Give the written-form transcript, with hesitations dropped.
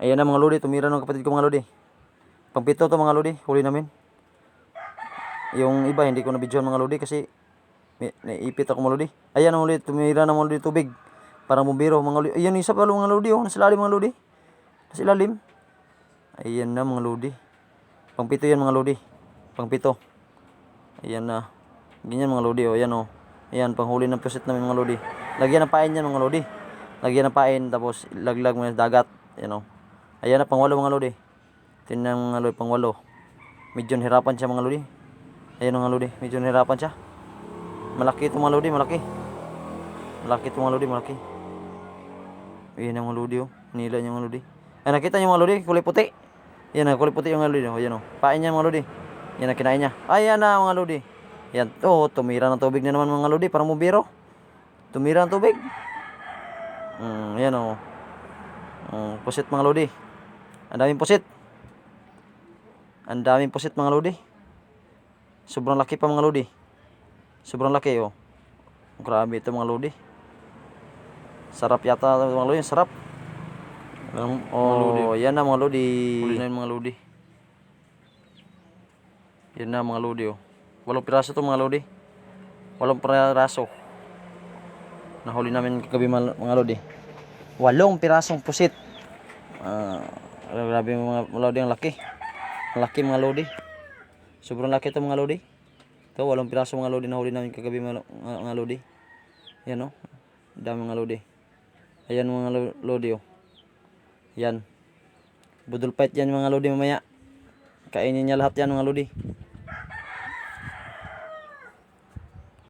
Ayan na mga lodi, tumira ng kapatid ko mga lodi. Pangpito to mga lodi, huli namin. Yung iba hindi ko na-videoan mga lodi kasi naipit ako mga lodi. Ayan mga lodi, tumira na mga lodi tubig. Parang bumbiro mga lodi. Ayan isa pa mga lodi, oh, nasa ilalim mga lodi. Nasa ilalim. Ayan na mga lodi. Pangpito yan mga lodi. Pangpito. Ayan na. Ganyan mga lodi, oh, ayan oh. Ayan, panghuli ng pusit namin mga lodi. Lagyan ng pain yan mga lodi. Lagyan ng pain tapos ilaglag mo sa dagat. Ayan oh. Ayan na pangwalo mga lodi. Tingnan mga lodi, pangwalo. Medyo hirapan siya mga lodi. Ayan mga lodi, medyo hirapan siya. Malaki ito mga lodi, malaki. Malaki ito mga lodi, malaki. Ayan mga lodi oh. Nila niya mga lodi. Ay nakita niyo mga lodi, kulay puti. Ayan na, kulay puti yung mga lodi oh. Ayan oh. Pain niya mga lodi. Ayan na, kinain niya. Ayan na mga lodi. Ayan to, tumira ng tubig na naman mga lodi, parang bumbiro. Tumira ng tubig. Ayan oh. Pusit mga lodi. Ang daming pusit. Ang daming pusit mga lodi. Sobrang laki pa mga lodi. Sobrang laki oh. Grabe ito mga lodi. Sarap yata mga lodi, sarap. Oh, yan na mga lodi. Huli na yung mga lodi. Yan na mga lodi oh. 8 piraso to mga lodi. 8 piraso. Nahuli namin kagabi mga lodi. 8 pirasong pusit. Grabe mga lodi, ang laki. Ang laki mga lodi. Sobrang laki ito mga lodi. Ito 8 piraso mga lodi nahuli namin kagabi mga lodi. Yan oh. Dami mga lodi. Ayan mga lodi oh. Yan. Budol fight yan mga lodi mamaya. Kainin niya lahat yan mga lodi.